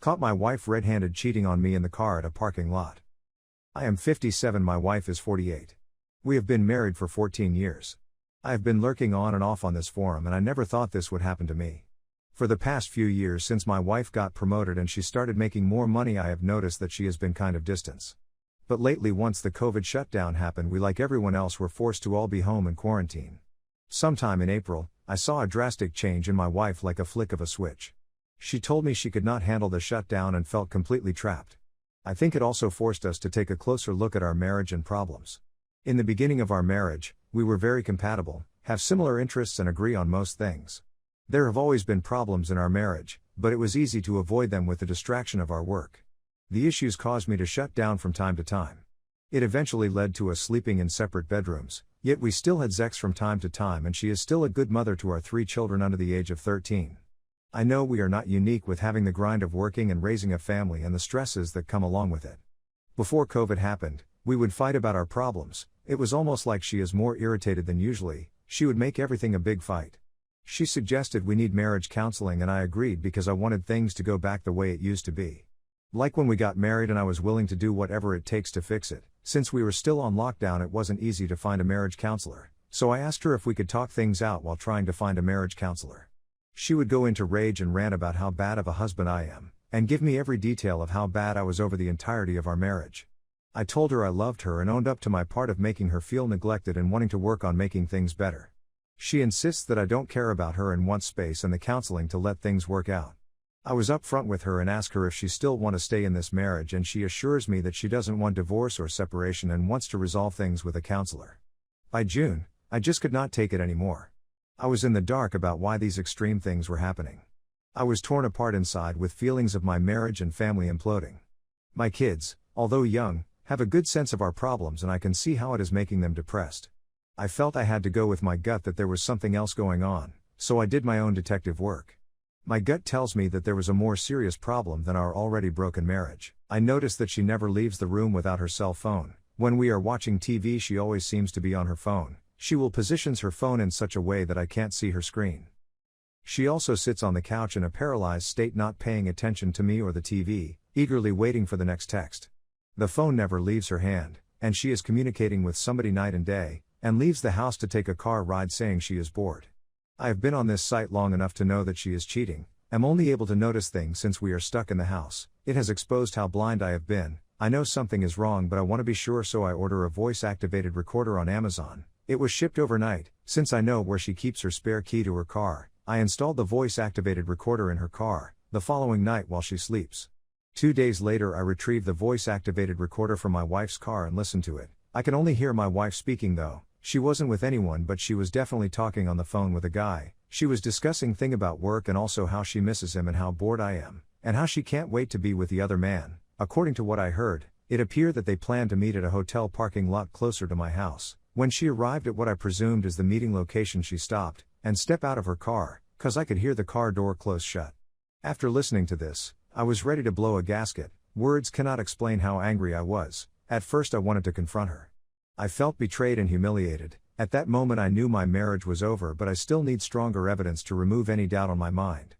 Caught my wife red-handed cheating on me in the car at a parking lot. I am 57, my wife is 48. We have been married for 14 years. I have been lurking on and off on this forum and I never thought this would happen to me. For the past few years since my wife got promoted and she started making more money, I have noticed that she has been kind of distant. But lately, once the COVID shutdown happened, we, like everyone else, were forced to all be home and quarantine. Sometime in April, I saw a drastic change in my wife like a flick of a switch. She told me she could not handle the shutdown and felt completely trapped. I think it also forced us to take a closer look at our marriage and problems. In the beginning of our marriage, we were very compatible, have similar interests and agree on most things. There have always been problems in our marriage, but it was easy to avoid them with the distraction of our work. The issues caused me to shut down from time to time. It eventually led to us sleeping in separate bedrooms, yet we still had sex from time to time, and she is still a good mother to our 3 children under the age of 13. I know we are not unique with having the grind of working and raising a family and the stresses that come along with it. Before COVID happened, we would fight about our problems. It was almost like she is more irritated than usually. She would make everything a big fight. She suggested we need marriage counseling and I agreed because I wanted things to go back the way it used to be. Like when we got married, and I was willing to do whatever it takes to fix it. Since we were still on lockdown, it wasn't easy to find a marriage counselor, so I asked her if we could talk things out while trying to find a marriage counselor. She would go into rage and rant about how bad of a husband I am, and give me every detail of how bad I was over the entirety of our marriage. I told her I loved her and owned up to my part of making her feel neglected and wanting to work on making things better. She insists that I don't care about her and want space and the counseling to let things work out. I was upfront with her and asked her if she still wants to stay in this marriage, and she assures me that she doesn't want divorce or separation and wants to resolve things with a counselor. By June, I just could not take it anymore. I was in the dark about why these extreme things were happening. I was torn apart inside with feelings of my marriage and family imploding. My kids, although young, have a good sense of our problems and I can see how it is making them depressed. I felt I had to go with my gut that there was something else going on, so I did my own detective work. My gut tells me that there was a more serious problem than our already broken marriage. I noticed that she never leaves the room without her cell phone. When we are watching TV, she always seems to be on her phone. She will positions her phone in such a way that I can't see her screen. She also sits on the couch in a paralyzed state, not paying attention to me or the TV, eagerly waiting for the next text. The phone never leaves her hand, and she is communicating with somebody night and day, and leaves the house to take a car ride saying she is bored. I have been on this site long enough to know that she is cheating. I'm only able to notice things since we are stuck in the house. It has exposed how blind I have been. I know something is wrong, but I want to be sure, so I order a voice-activated recorder on Amazon. It was shipped overnight. Since I know where she keeps her spare key to her car, I installed the voice-activated recorder in her car, the following night while she sleeps. 2 days later, I retrieved the voice-activated recorder from my wife's car and listened to it. I can only hear my wife speaking though. She wasn't with anyone, but she was definitely talking on the phone with a guy. She was discussing things about work and also how she misses him and how bored I am, and how she can't wait to be with the other man. According to what I heard, it appeared that they planned to meet at a hotel parking lot closer to my house. When she arrived at what I presumed is the meeting location, she stopped and stepped out of her car, cause I could hear the car door close shut. After listening to this, I was ready to blow a gasket. Words cannot explain how angry I was. At first I wanted to confront her. I felt betrayed and humiliated. At that moment I knew my marriage was over, but I still need stronger evidence to remove any doubt on my mind.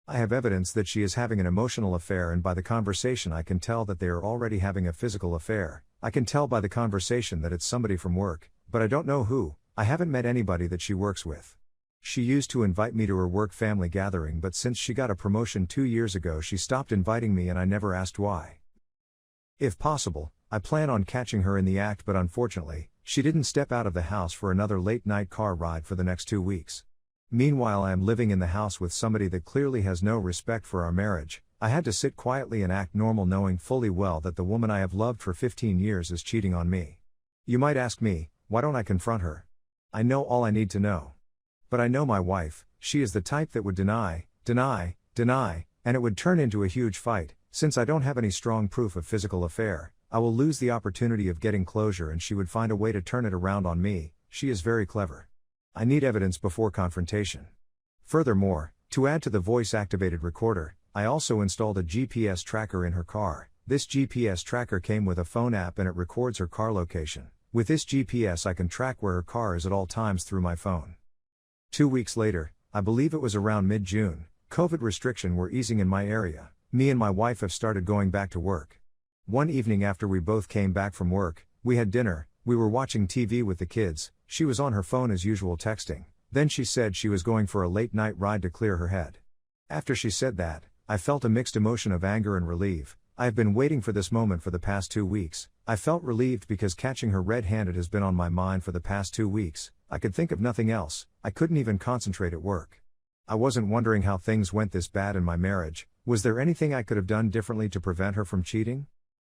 I have evidence that she is having an emotional affair, and by the conversation I can tell that they are already having a physical affair. I can tell by the conversation that it's somebody from work, but I don't know who. I haven't met anybody that she works with. She used to invite me to her work family gathering, but since she got a promotion 2 years ago she stopped inviting me and I never asked why. If possible, I plan on catching her in the act, but unfortunately, she didn't step out of the house for another late-night car ride for the next 2 weeks. Meanwhile, I am living in the house with somebody that clearly has no respect for our marriage. I had to sit quietly and act normal, knowing fully well that the woman I have loved for 15 years is cheating on me. You might ask me, why don't I confront her? I know all I need to know. But I know my wife. She is the type that would deny, and it would turn into a huge fight. Since I don't have any strong proof of physical affair, I will lose the opportunity of getting closure, and she would find a way to turn it around on me. She is very clever. I need evidence before confrontation. Furthermore, to add to the voice-activated recorder, I also installed a GPS tracker in her car. This GPS tracker came with a phone app and it records her car location. With this GPS I can track where her car is at all times through my phone. 2 weeks later, I believe it was around mid-June, COVID restrictions were easing in my area. Me and my wife have started going back to work. One evening after we both came back from work, we had dinner, we were watching TV with the kids, she was on her phone as usual texting, then she said she was going for a late night ride to clear her head. After she said that, I felt a mixed emotion of anger and relief. I have been waiting for this moment for the past 2 weeks. I felt relieved because catching her red-handed has been on my mind for the past 2 weeks. I could think of nothing else, I couldn't even concentrate at work. I wasn't wondering how things went this bad in my marriage. Was there anything I could have done differently to prevent her from cheating?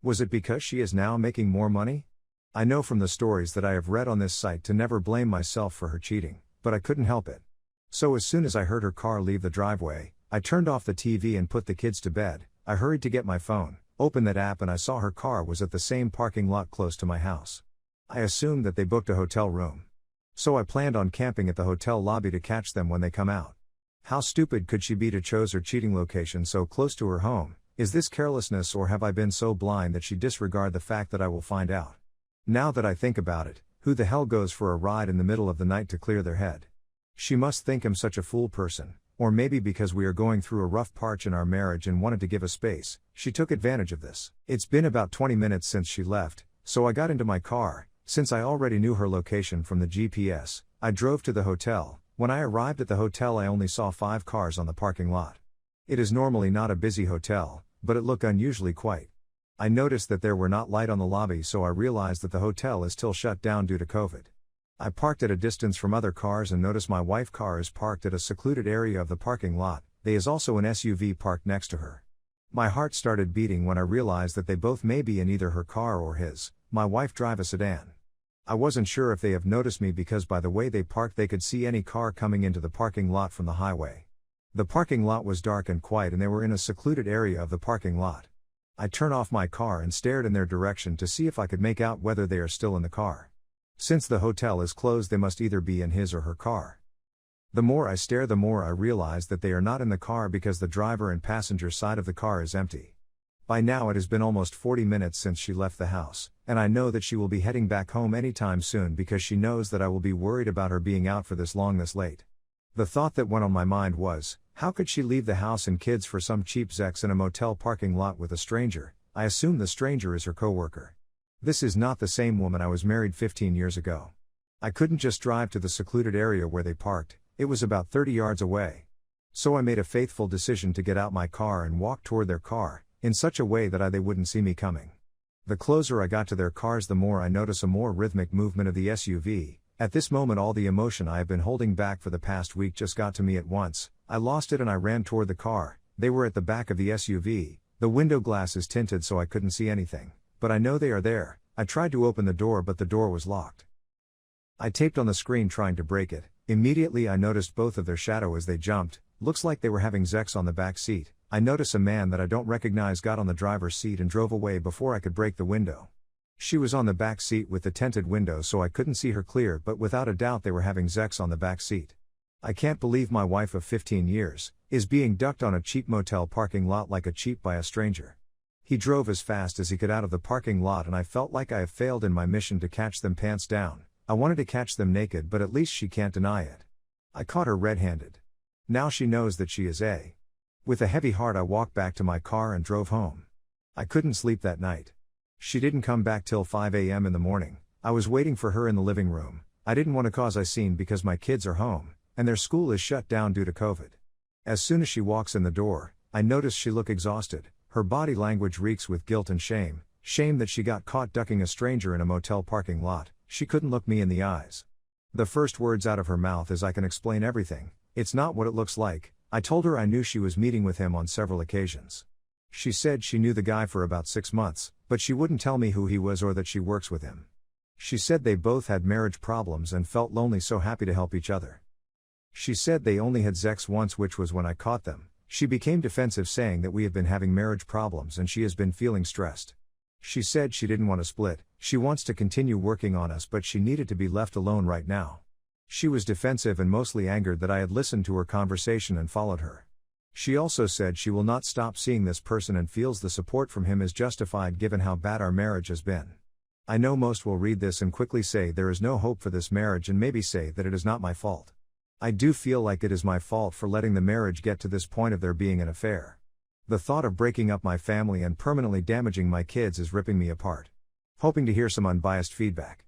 Was it because she is now making more money? I know from the stories that I have read on this site to never blame myself for her cheating, but I couldn't help it. So as soon as I heard her car leave the driveway, I turned off the TV and put the kids to bed. I hurried to get my phone, opened that app, and I saw her car was at the same parking lot close to my house. I assumed that they booked a hotel room. So I planned on camping at the hotel lobby to catch them when they come out. How stupid could she be to choose her cheating location so close to her home? Is this carelessness, or have I been so blind that she disregard the fact that I will find out? Now that I think about it, who the hell goes for a ride in the middle of the night to clear their head? She must think I'm such a fool person. Or maybe because we are going through a rough patch in our marriage and wanted to give a space, she took advantage of this. It's been about 20 minutes since she left, so I got into my car. Since I already knew her location from the GPS, I drove to the hotel. When I arrived at the hotel, I only saw 5 cars on the parking lot. It is normally not a busy hotel, but it looked unusually quiet. I noticed that there were not lights on the lobby, so I realized that the hotel is still shut down due to COVID. I parked at a distance from other cars and noticed my wife's car is parked at a secluded area of the parking lot. There is also an SUV parked next to her. My heart started beating when I realized that they both may be in either her car or his. My wife drives a sedan. I wasn't sure if they have noticed me because by the way they parked they could see any car coming into the parking lot from the highway. The parking lot was dark and quiet and they were in a secluded area of the parking lot. I turned off my car and stared in their direction to see if I could make out whether they are still in the car. Since the hotel is closed, they must either be in his or her car. The more I stare, the more I realize that they are not in the car because the driver and passenger side of the car is empty. By now it has been almost 40 minutes since she left the house, and I know that she will be heading back home anytime soon because she knows that I will be worried about her being out for this long this late. The thought that went on my mind was, how could she leave the house and kids for some cheap Zex in a motel parking lot with a stranger? I assume the stranger is her coworker. This is not the same woman. I was married 15 years ago. I couldn't just drive to the secluded area where they parked, it was about 30 yards away. So I made a faithful decision to get out my car and walk toward their car, in such a way that they wouldn't see me coming. The closer I got to their cars, the more I notice a more rhythmic movement of the SUV. At this moment all the emotion I have been holding back for the past week just got to me at once. I lost it and I ran toward the car. They were at the back of the SUV. The window glass is tinted so I couldn't see anything. But I know they are there. I tried to open the door but the door was locked. I taped on the screen trying to break it. Immediately I noticed both of their shadow as they jumped. Looks like they were having Zex on the back seat. I notice a man that I don't recognize got on the driver's seat and drove away before I could break the window. She was on the back seat with the tinted window so I couldn't see her clear, but without a doubt they were having Zex on the back seat. I can't believe my wife of 15 years is being ducked on a cheap motel parking lot like a cheap by a stranger. He drove as fast as he could out of the parking lot and I felt like I have failed in my mission to catch them pants down. I wanted to catch them naked, but at least she can't deny it. I caught her red-handed. Now she knows that she is a. With a heavy heart I walked back to my car and drove home. I couldn't sleep that night. She didn't come back till 5 a.m. in the morning. I was waiting for her in the living room. I didn't want to cause a scene because my kids are home, and their school is shut down due to COVID. As soon as she walks in the door, I notice she look exhausted. Her body language reeks with guilt and shame. Shame that she got caught ducking a stranger in a motel parking lot. She couldn't look me in the eyes. The first words out of her mouth is, "I can explain everything. It's not what it looks like." I told her I knew she was meeting with him on several occasions. She said she knew the guy for about 6 months, but she wouldn't tell me who he was or that she works with him. She said they both had marriage problems and felt lonely, so happy to help each other. She said they only had sex once, which was when I caught them. She became defensive, saying that we have been having marriage problems and she has been feeling stressed. She said she didn't want to split, she wants to continue working on us, but she needed to be left alone right now. She was defensive and mostly angered that I had listened to her conversation and followed her. She also said she will not stop seeing this person and feels the support from him is justified given how bad our marriage has been. I know most will read this and quickly say there is no hope for this marriage and maybe say that it is not my fault. I do feel like it is my fault for letting the marriage get to this point of there being an affair. The thought of breaking up my family and permanently damaging my kids is ripping me apart. Hoping to hear some unbiased feedback.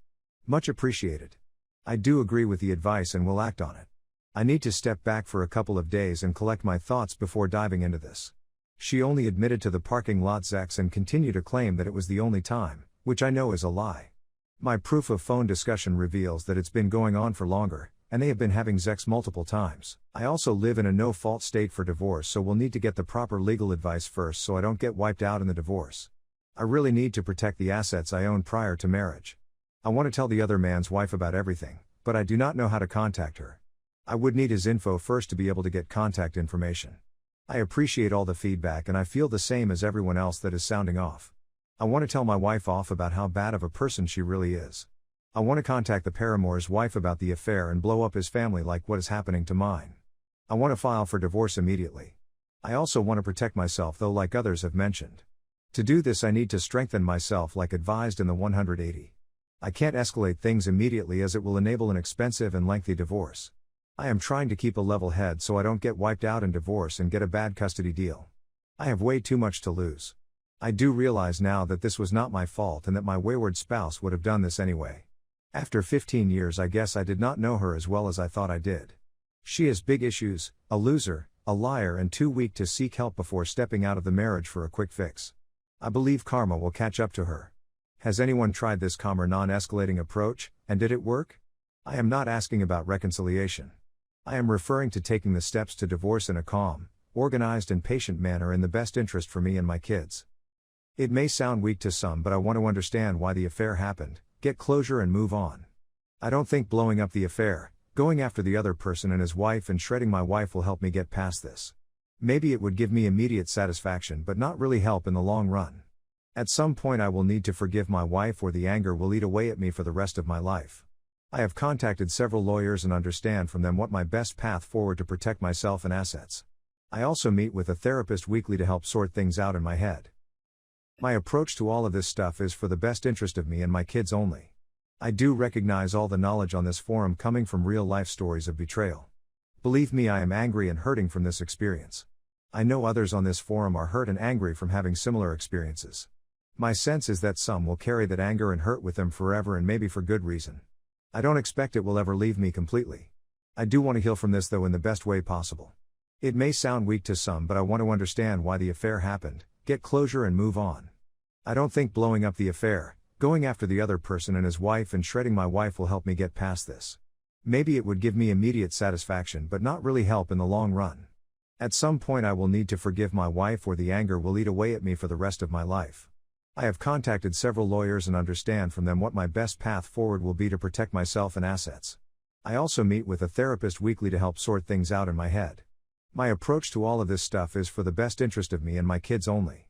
Much appreciated. I do agree with the advice and will act on it. I need to step back for a couple of days and collect my thoughts before diving into this. She only admitted to the parking lot sex and continued to claim that it was the only time, which I know is a lie. My proof of phone discussion reveals that it's been going on for longer, and they have been having sex multiple times. I also live in a no-fault state for divorce, so we'll need to get the proper legal advice first so I don't get wiped out in the divorce. I really need to protect the assets I own prior to marriage. I want to tell the other man's wife about everything, but I do not know how to contact her. I would need his info first to be able to get contact information. I appreciate all the feedback and I feel the same as everyone else that is sounding off. I want to tell my wife off about how bad of a person she really is. I want to contact the paramour's wife about the affair and blow up his family like what is happening to mine. I want to file for divorce immediately. I also want to protect myself though, like others have mentioned. To do this I need to strengthen myself like advised in the 180. I can't escalate things immediately as it will enable an expensive and lengthy divorce. I am trying to keep a level head so I don't get wiped out in divorce and get a bad custody deal. I have way too much to lose. I do realize now that this was not my fault and that my wayward spouse would have done this anyway. After 15 years I guess I did not know her as well as I thought I did. She has big issues, a loser, a liar and too weak to seek help before stepping out of the marriage for a quick fix. I believe karma will catch up to her. Has anyone tried this calmer non-escalating approach, and did it work? I am not asking about reconciliation. I am referring to taking the steps to divorce in a calm, organized and patient manner in the best interest for me and my kids. It may sound weak to some, but I want to understand why the affair happened, get closure and move on. I don't think blowing up the affair, going after the other person and his wife and shredding my wife will help me get past this. Maybe it would give me immediate satisfaction but not really help in the long run. At some point I will need to forgive my wife or the anger will eat away at me for the rest of my life. I have contacted several lawyers and understand from them what my best path forward to protect myself and assets. I also meet with a therapist weekly to help sort things out in my head. My approach to all of this stuff is for the best interest of me and my kids only. I do recognize all the knowledge on this forum coming from real-life stories of betrayal. Believe me, I am angry and hurting from this experience. I know others on this forum are hurt and angry from having similar experiences. My sense is that some will carry that anger and hurt with them forever and maybe for good reason. I don't expect it will ever leave me completely. I do want to heal from this though in the best way possible. It may sound weak to some, but I want to understand why the affair happened, get closure and move on. I don't think blowing up the affair, going after the other person and his wife and shredding my wife will help me get past this. Maybe it would give me immediate satisfaction but not really help in the long run. At some point I will need to forgive my wife or the anger will eat away at me for the rest of my life. I have contacted several lawyers and understand from them what my best path forward will be to protect myself and assets. I also meet with a therapist weekly to help sort things out in my head. My approach to all of this stuff is for the best interest of me and my kids only.